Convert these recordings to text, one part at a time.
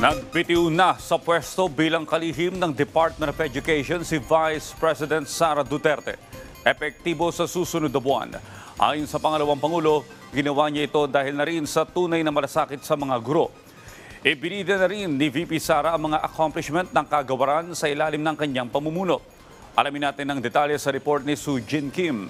Nagbitiw na sa pwesto bilang kalihim ng Department of Education si Vice President Sara Duterte. Epektibo sa susunod na buwan. Ayon sa pangalawang Pangulo, ginawa niya ito dahil na rin sa tunay na malasakit sa mga guro. Ibinida na rin ni VP Sara ang mga accomplishment ng kagawaran sa ilalim ng kanyang pamumuno. Alamin natin ang detalye sa report ni Soo Jin Kim.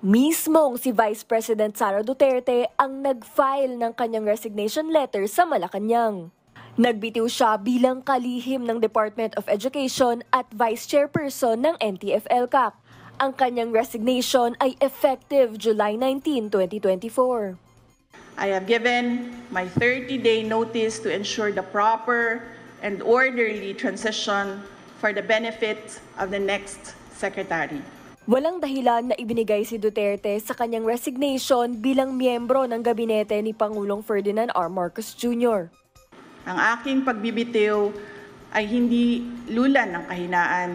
Mismong si Vice President Sara Duterte ang nag-file ng kanyang resignation letter sa Malacanang. Nagbitiw siya bilang kalihim ng Department of Education at Vice Chairperson ng NTF-ELCAC. Ang kanyang resignation ay effective July 19, 2024. I have given my 30-day notice to ensure the proper and orderly transition for the benefit of the next secretary. Walang dahilan na ibinigay si Duterte sa kanyang resignation bilang miyembro ng gabinete ni Pangulong Ferdinand R. Marcos Jr. Ang aking pagbibitiw ay hindi lulan ng kahinaan,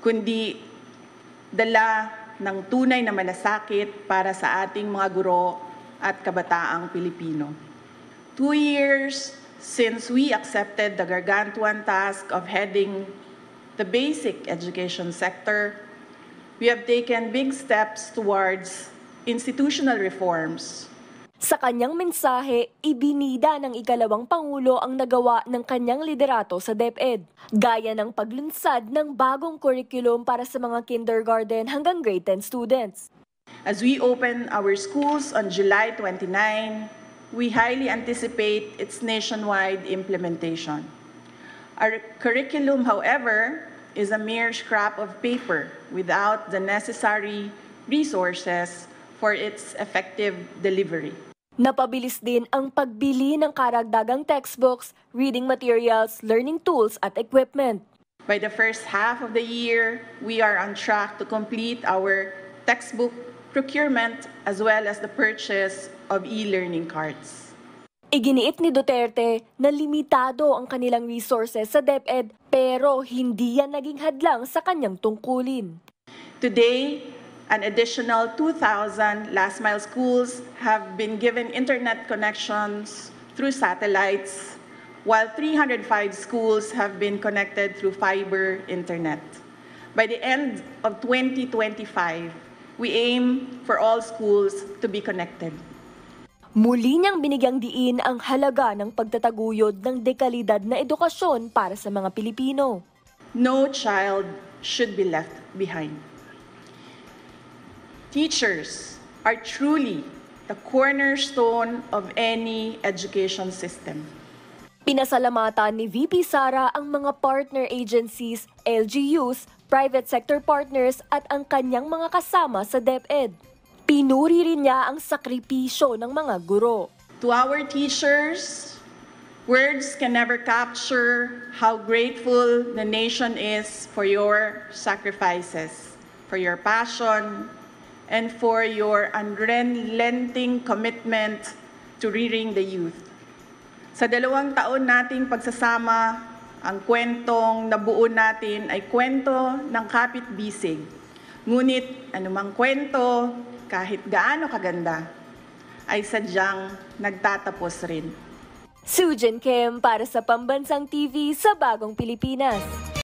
kundi dala ng tunay na malasakit para sa ating mga guro at kabataang Pilipino. 2 years since we accepted the gargantuan task of heading the basic education sector, we have taken big steps towards institutional reforms. Sa kanyang mensahe, ibinida ng ikalawang Pangulo ang nagawa ng kanyang liderato sa DepEd, gaya ng paglunsad ng bagong curriculum para sa mga kindergarten hanggang grade 10 students. As we open our schools on July 29, we highly anticipate its nationwide implementation. Our curriculum, however, is a mere scrap of paper without the necessary resources for its effective delivery. Napabilis din ang pagbili ng karagdagang textbooks, reading materials, learning tools at equipment. By the first half of the year, we are on track to complete our textbook procurement as well as the purchase of e-learning cards. Iginiit ni Duterte na limitado ang kanilang resources sa DepEd pero hindi yan naging hadlang sa kanyang tungkulin. Today, an additional 2,000 last-mile schools have been given internet connections through satellites, while 305 schools have been connected through fiber internet. By the end of 2025, we aim for all schools to be connected. Muli niyang binigyang diin ang halaga ng pagtataguyod ng dekalidad na edukasyon para sa mga Pilipino. No child should be left behind. Teachers are truly the cornerstone of any education system. Pinasalamatan ni VP Sara ang mga partner agencies, LGUs, private sector partners at ang kanyang mga kasama sa DepEd. Pinuri rin niya ang sakripisyo ng mga guro. To our teachers, words can never capture how grateful the nation is for your sacrifices, for your passion, and for your unrelenting commitment to rearing the youth. Sa 2 taon nating pagsasama, ang kwentong nabuo natin ay kwento ng kapit-bisig. Ngunit anumang kwento, kahit gaano kaganda, ay sadyang nagtatapos rin. Soo Jin Kim para sa Pambansang TV sa Bagong Pilipinas.